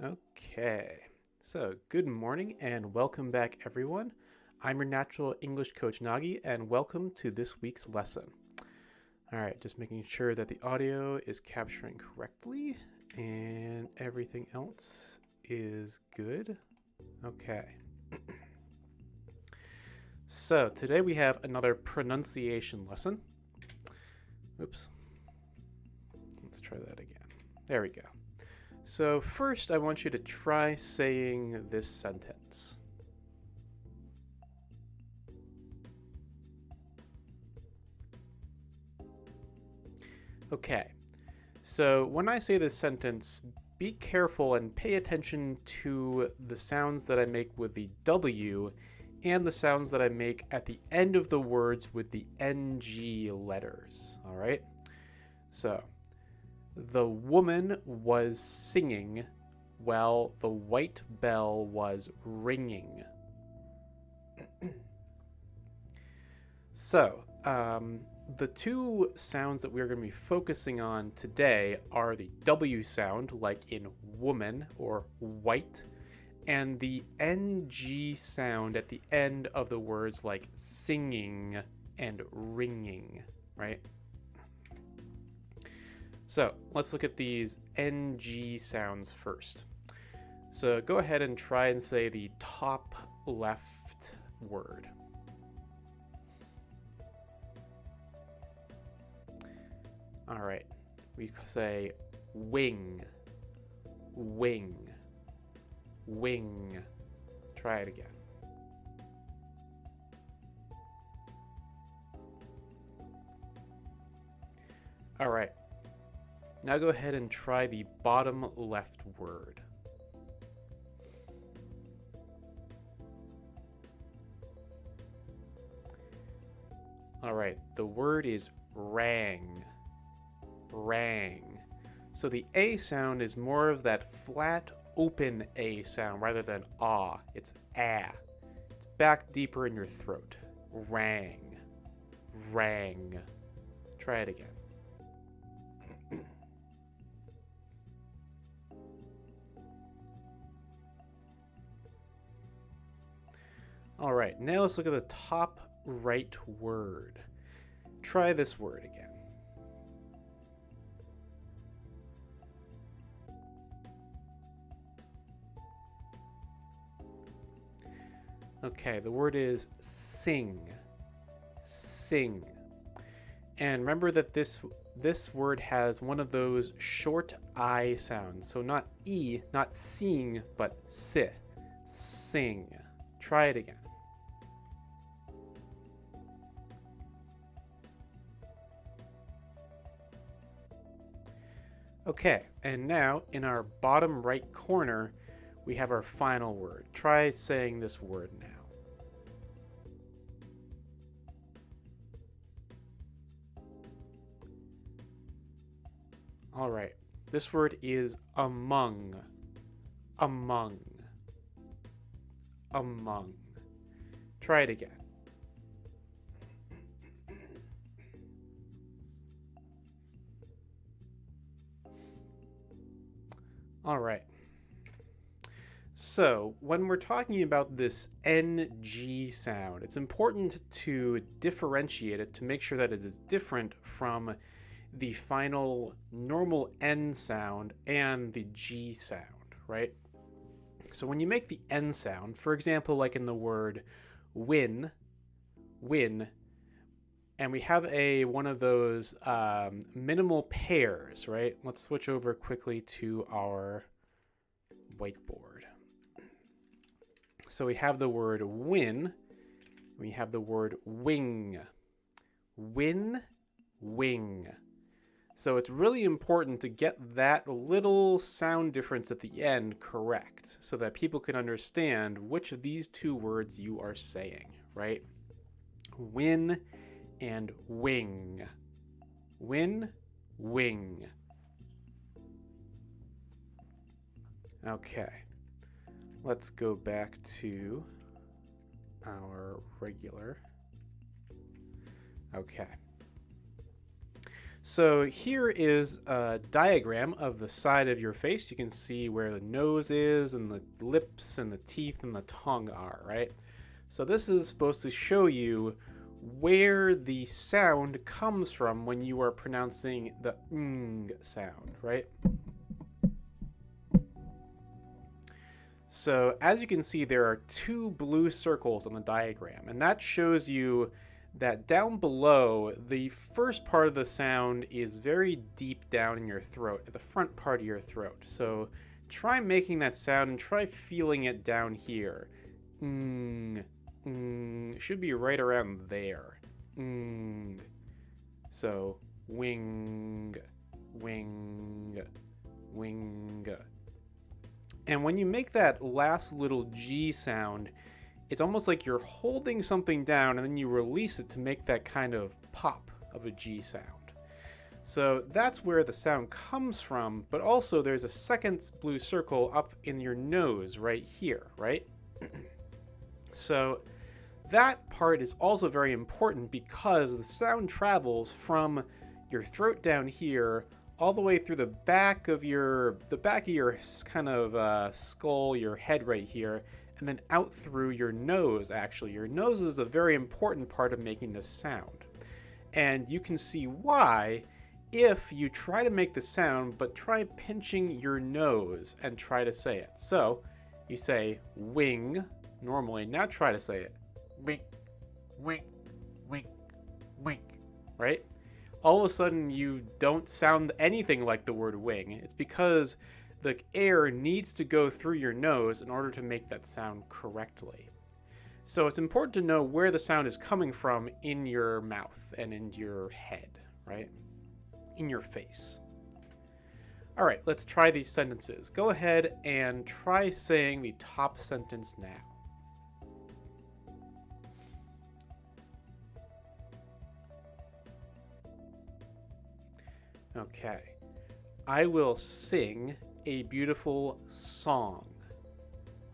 Okay, so good morning and welcome back, everyone. I'm your natural English coach Nagi, and welcome to this week's lesson. All right, just making sure that the audio is capturing correctly and everything else is good. Okay. So today we have another pronunciation lesson. Oops. Let's try that again. There we go. So first, I want you to try saying this sentence. Okay, so when I say this sentence, be careful and pay attention to the sounds that I make with the W and the sounds that I make at the end of the words with the NG letters, all right? So, the woman was singing while the white bell was ringing. So, the two sounds that we're going to be focusing on today are the W sound, like in woman or white, and the NG sound at the end of the words like singing and ringing, right? So let's look at these NG sounds first. So go ahead and try and say the top left word. All right, we say wing, wing, wing. Try it again. All right. Now go ahead and try the bottom left word. All right, the word is rang, rang. So the A sound is more of that flat, open A sound rather than ah. It's ah. It's back deeper in your throat. Rang, rang. Try it again. All right, now let's look at the top right word. Try this word again. Okay, the word is sing, sing. And remember that this word has one of those short I sounds. So not E, not sing, but si, sing. Try it again. Okay, and now in our bottom right corner, we have our final word. Try saying this word now. All right, this word is among, among, among. Try it again. All right. So, when we're talking about this NG sound, it's important to differentiate it to make sure that it is different from the final normal N sound and the G sound, right? So when you make the N sound, for example, like in the word win, win, and we have one of those minimal pairs, right? Let's switch over quickly to our whiteboard. So we have the word win, we have the word wing, win, wing. So it's really important to get that little sound difference at the end correct so that people can understand which of these two words you are saying, right? Win and wing. Win, wing. Okay, let's go back to our regular. Okay. So here is a diagram of the side of your face. You can see where the nose is and the lips and the teeth and the tongue are, right? So this is supposed to show you where the sound comes from when you are pronouncing the ng sound, right? So as you can see, there are two blue circles on the diagram, and that shows you that down below, the first part of the sound is very deep down in your throat, at the front part of your throat. So try making that sound and try feeling it down here. Should be right around there. So wing, wing, wing. And when you make that last little G sound, it's almost like you're holding something down and then you release it to make that kind of pop of a G sound. So that's where the sound comes from, but also there's a second blue circle up in your nose right here, right? So that part is also very important because the sound travels from your throat down here all the way through the back of your kind of skull, your head right here, and then out through your nose, actually. Your nose is a very important part of making this sound. And you can see why if you try to make the sound, but try pinching your nose and try to say it. So you say wing normally. Now try to say it. Wink, wink, wink, wink, right? All of a sudden you don't sound anything like the word wing. It's because the air needs to go through your nose in order to make that sound correctly. So it's important to know where the sound is coming from in your mouth and in your head, right? In your face. All right, let's try these sentences. Go ahead and try saying the top sentence now. Okay. I will sing a beautiful song,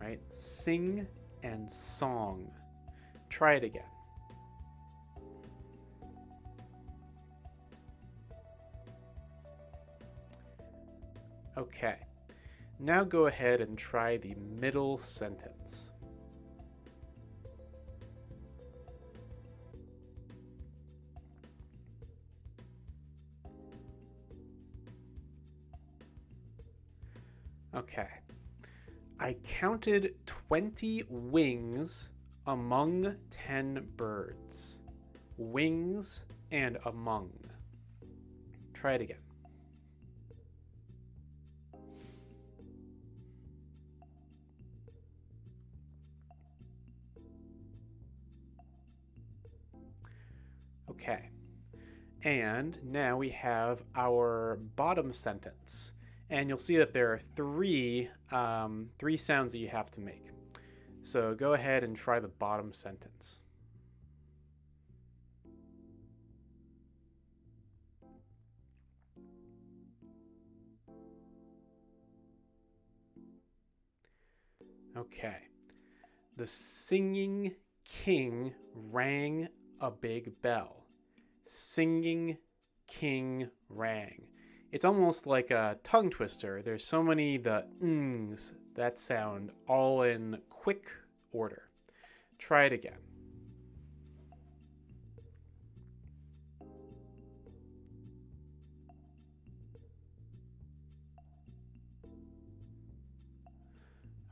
right? Sing and song. Try it again. Okay. Now go ahead and try the middle sentence. Okay. I counted 20 wings among 10 birds. Wings and among. Try it again. Okay. And now we have our bottom sentence. And you'll see that there are three sounds that you have to make. So go ahead and try the bottom sentence. Okay. The singing king rang a big bell. Singing king rang. It's almost like a tongue twister. There's so many the ngs that sound all in quick order. Try it again.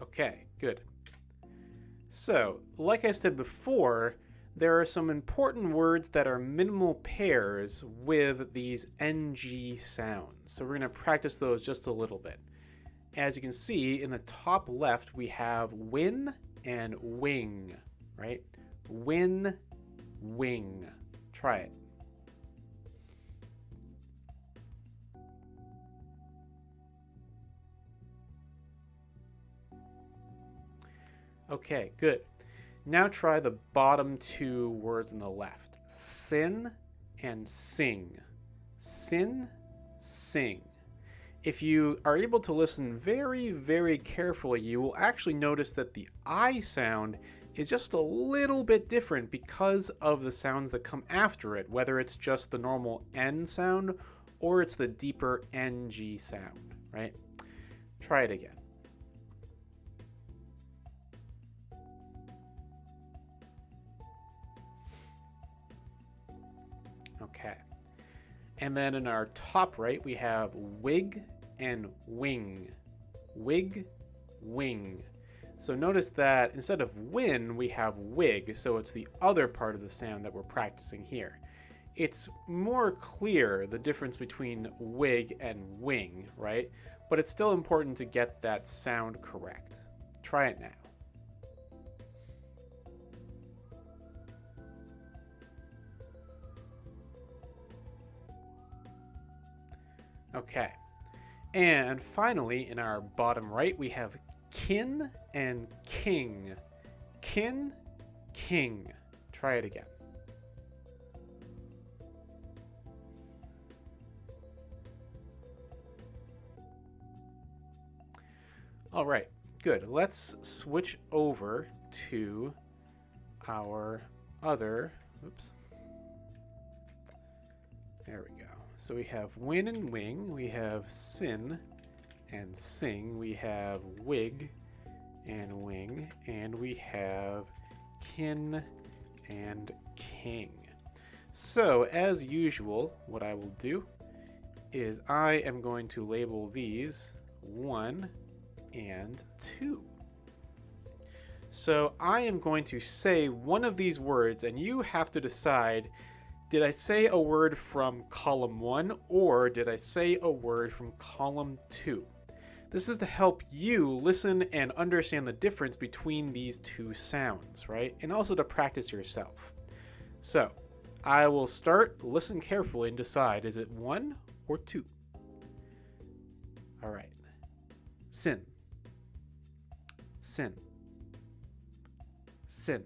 Okay, good. So, like I said before, there are some important words that are minimal pairs with these NG sounds. So we're going to practice those just a little bit. As you can see, in the top left, we have win and wing, right? Win, wing. Try it. Okay, good. Now try the bottom two words on the left. Sin and sing. Sin, sing. If you are able to listen very, very carefully, you will actually notice that the I sound is just a little bit different because of the sounds that come after it, whether it's just the normal N sound or it's the deeper NG sound, right? Try it again. Okay. And then in our top right, we have wig and wing. Wig, wing. So notice that instead of win, we have wig, so it's the other part of the sound that we're practicing here. It's more clear, the difference between wig and wing, right? But it's still important to get that sound correct. Try it now. Okay. And finally, in our bottom right, we have kin and king. Kin, king. Try it again. All right, good. Let's switch over to our other, oops. There we go. So we have win and wing, we have sin and sing, we have wig and wing, and we have kin and king. So as usual, what I will do is I am going to label these 1 and 2. So I am going to say one of these words and you have to decide, did I say a word from column 1 or did I say a word from column 2? This is to help you listen and understand the difference between these two sounds, right? And also to practice yourself. So I will start, listen carefully and decide, is it 1 or 2? All right. Sin. Sin. Sin.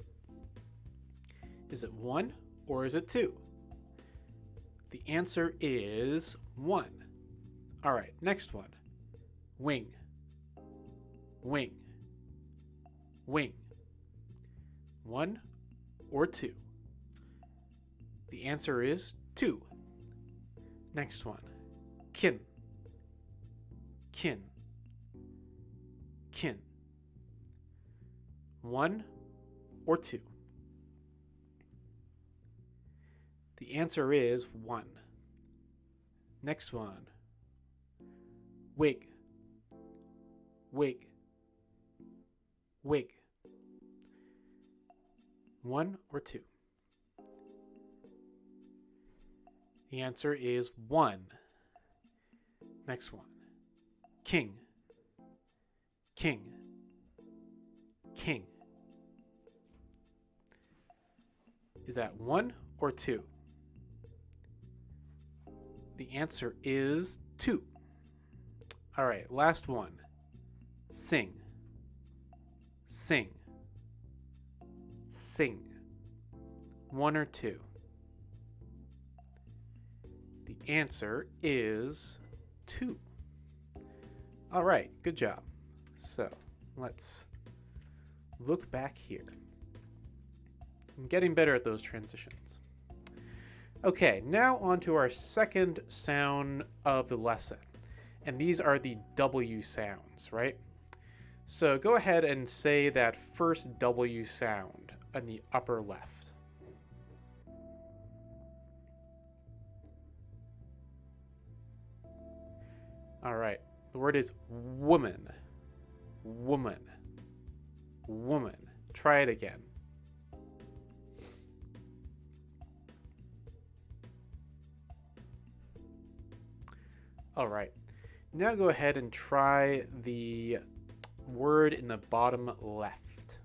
Is it 1 or is it 2? The answer is 1. All right, next one. Wing. Wing. Wing. 1 or 2? The answer is 2. Next one. Kin. Kin. Kin. 1 or 2? The answer is 1. Next one. Wig. Wig. Wig. 1 or 2? The answer is 1. Next one. King. King. King. Is that 1 or 2? The answer is 2. All right, last one. Sing. Sing. Sing. 1 or 2? The answer is 2. All right, good job. So let's look back here. I'm getting better at those transitions. Okay, now on to our second sound of the lesson. And these are the W sounds, right? So go ahead and say that first W sound in the upper left. All right, the word is woman. Woman. Woman. Try it again. All right, now go ahead and try the word in the bottom left.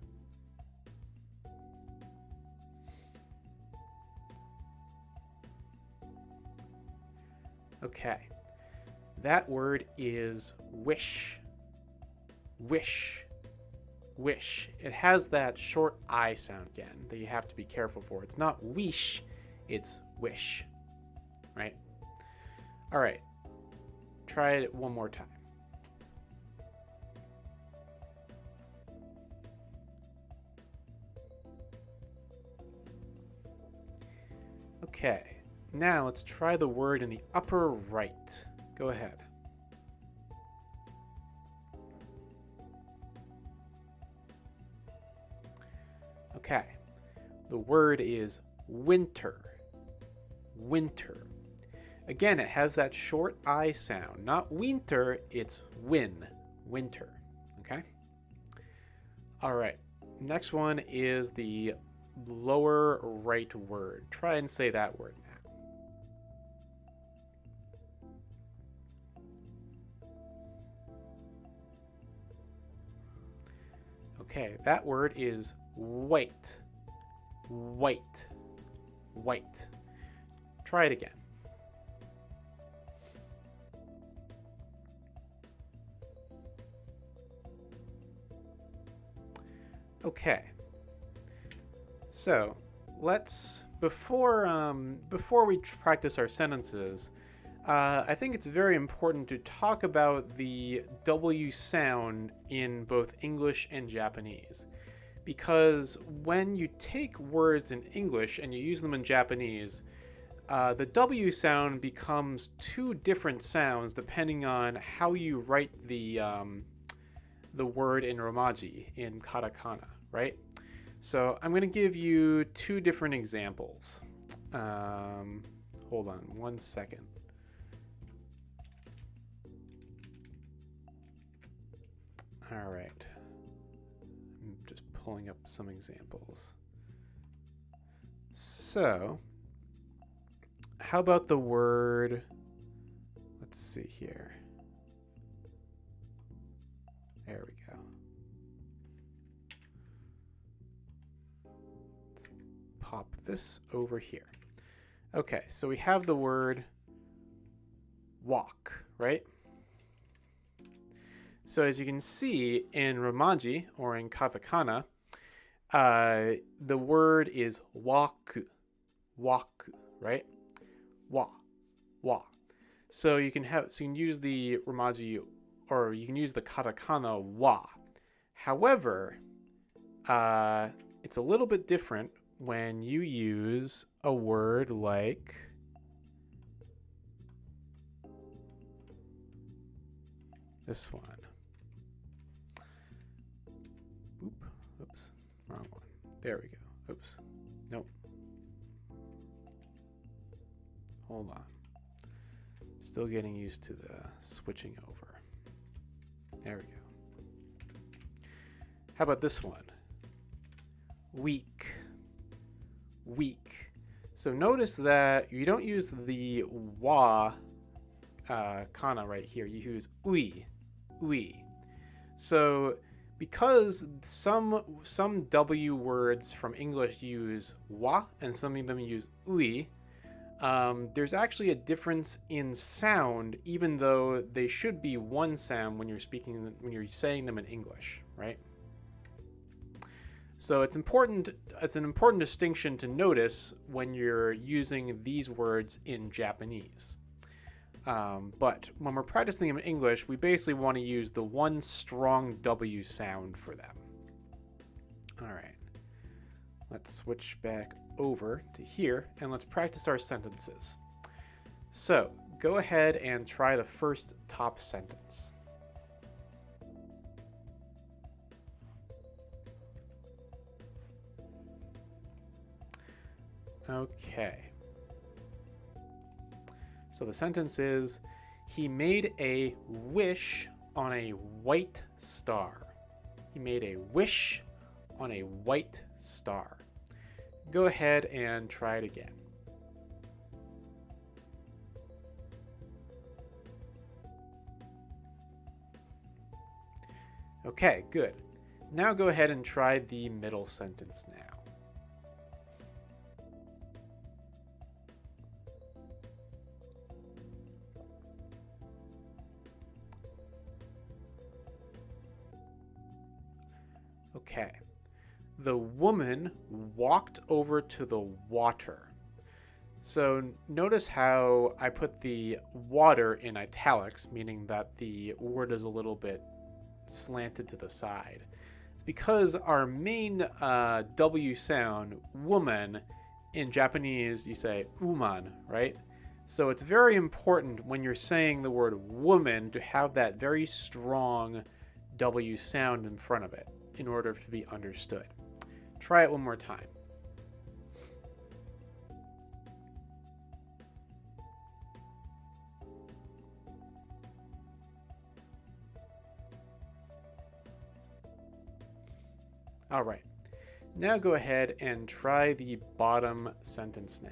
Okay, that word is wish. Wish. Wish. It has that short I sound again that you have to be careful for. It's not wish, it's wish, right? All right. Try it one more time. Okay, now let's try the word in the upper right. Go ahead. Okay, the word is winter. Winter. Again, it has that short I sound. Not winter, it's win. Winter. Okay? All right. Next one is the lower right word. Try and say that word now. Okay, that word is white. White. White. Try it again. Okay. So let's before we practice our sentences, I think it's very important to talk about the W sound in both English and Japanese. Because when you take words in English and you use them in Japanese, the W sound becomes two different sounds depending on how you write the word in Romaji, in katakana, right? So I'm going to give you two different examples. Hold on 1 second. All right. I'm just pulling up some examples. So, how about the word, let's see here. There we go. Let's pop this over here. Okay, so we have the word walk, right? So as you can see in Romaji, or in katakana, the word is waku, waku, right? Wa, wa. So you can use the Romaji, or you can use the katakana wa. However, it's a little bit different when you use a word like this one. Oops, wrong one. There we go. Oops. Nope. Hold on. Still getting used to the switching over. There we go. How about this one? Weak. Weak. So notice that you don't use the wa kana right here. You use ui. Ui. So because some W words from English use wa and some of them use ui, there's actually a difference in sound, even though they should be one sound when you're saying them in English, right? So it's an important distinction to notice when you're using these words in Japanese. But when we're practicing them in English, we basically want to use the one strong W sound for them. All right. Let's switch back over to here and let's practice our sentences. So go ahead and try the first top sentence. Okay. So the sentence is, he made a wish on a white star. He made a wish on a white star. Go ahead and try it again. Okay, good. Now go ahead and try the middle sentence now. Okay. The woman walked over to the water. So notice how I put the water in italics, meaning that the word is a little bit slanted to the side. It's because our main W sound, woman, in Japanese, you say uman, right? So it's very important when you're saying the word woman to have that very strong W sound in front of it in order to be understood. Try it one more time. All right. Now go ahead and try the bottom sentence now.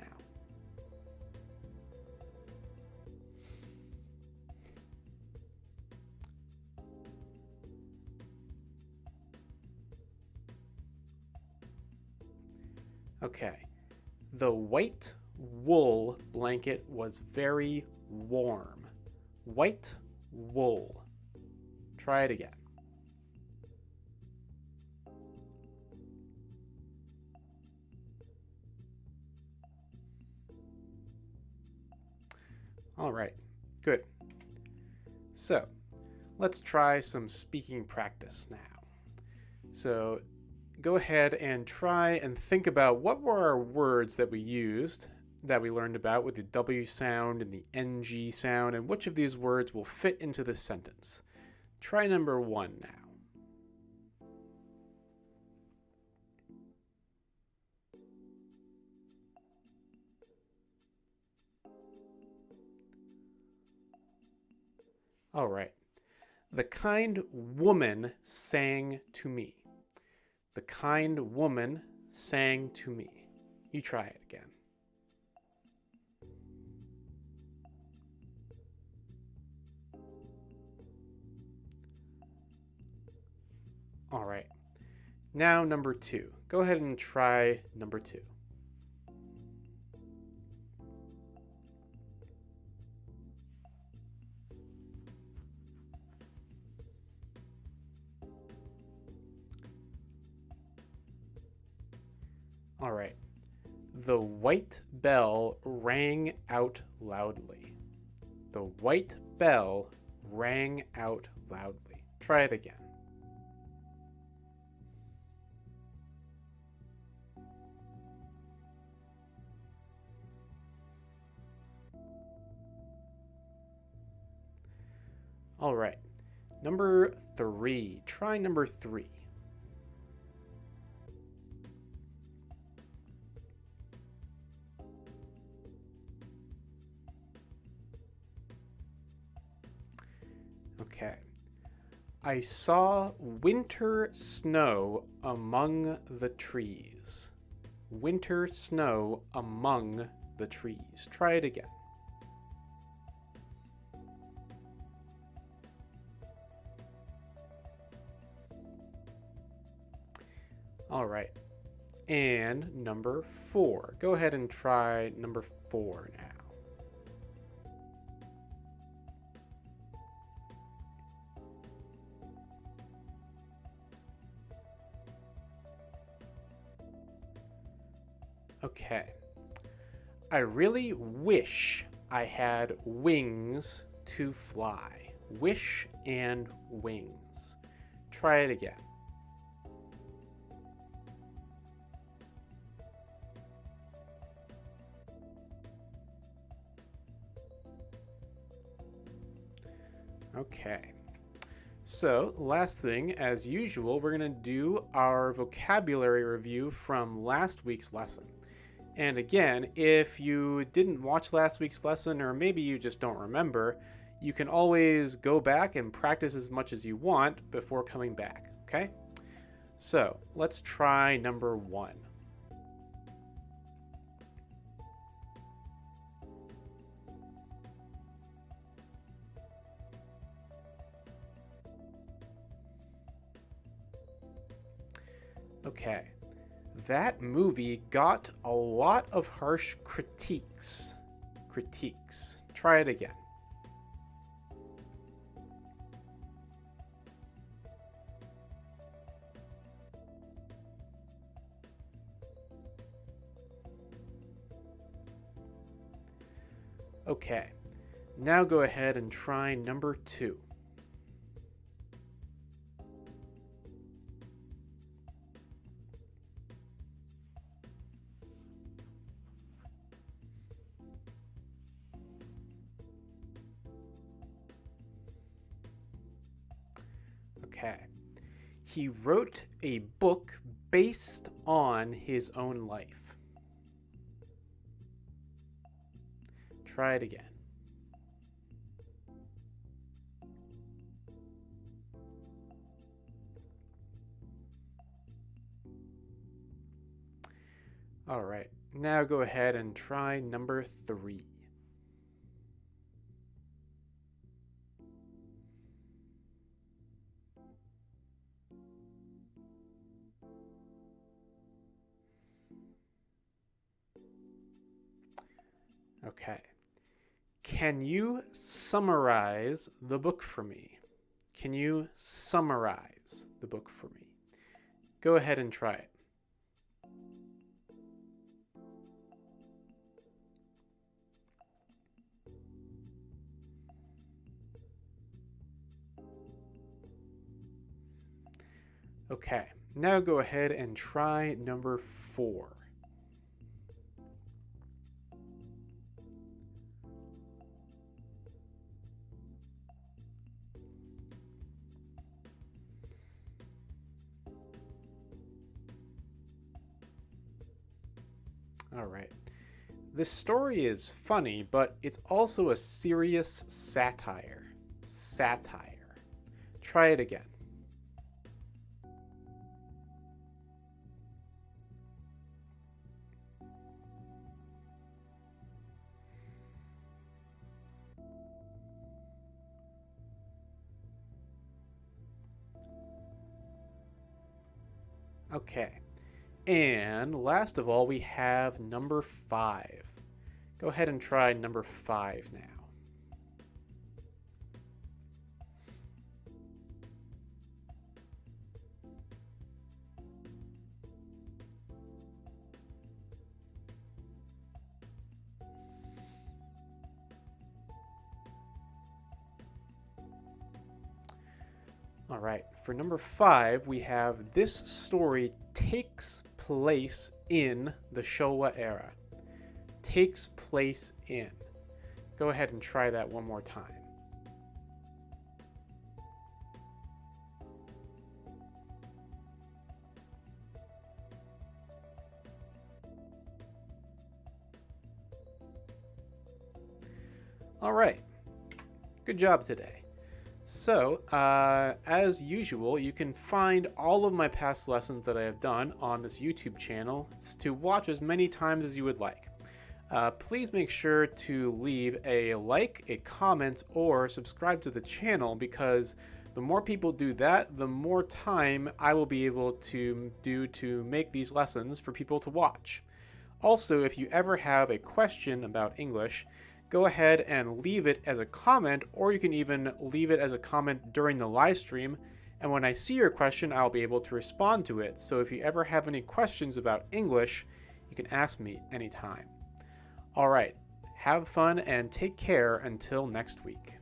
Okay. The white wool blanket was very warm. White wool. Try it again. All right, good. So let's try some speaking practice now. So go ahead and try and think about what were our words that we used, that we learned about with the W sound and the NG sound, and which of these words will fit into this sentence. Try number 1 now. All right. The kind woman sang to me. The kind woman sang to me. You try it again. All right. Now number 2. Go ahead and try number 2. All right. The white bell rang out loudly. The white bell rang out loudly. Try it again. All right. Number 3. Try number 3. Okay. I saw winter snow among the trees. Winter snow among the trees. Try it again. All right. And number 4. Go ahead and try number 4 now. Okay. I really wish I had wings to fly. Wish and wings. Try it again. Okay. So, last thing, as usual, we're going to do our vocabulary review from last week's lesson. And again, if you didn't watch last week's lesson, or maybe you just don't remember, you can always go back and practice as much as you want before coming back, okay? So, let's try number 1. Okay. That movie got a lot of harsh critiques. Critiques. Try it again. Okay. Now go ahead and try number 2. Okay. He wrote a book based on his own life. Try it again. All right, now go ahead and try number 3. Okay. Can you summarize the book for me? Can you summarize the book for me? Go ahead and try it. Okay, now go ahead and try number 4. All right. This story is funny, but it's also a serious satire. Satire. Try it again. Okay. And last of all, we have number 5. Go ahead and try number 5 now. All right, for number 5, we have this story takes place in the Showa era. Takes place in. Go ahead and try that one more time. All right, good job today. So, as usual, you can find all of my past lessons that I have done on this YouTube channel to watch as many times as you would like. Please make sure to leave a like, a comment, or subscribe to the channel, because the more people do that, the more time I will be able to do to make these lessons for people to watch. Also, if you ever have a question about English, go ahead and leave it as a comment, or you can even leave it as a comment during the live stream, and when I see your question, I'll be able to respond to it. So if you ever have any questions about English, you can ask me anytime. All right, have fun and take care until next week.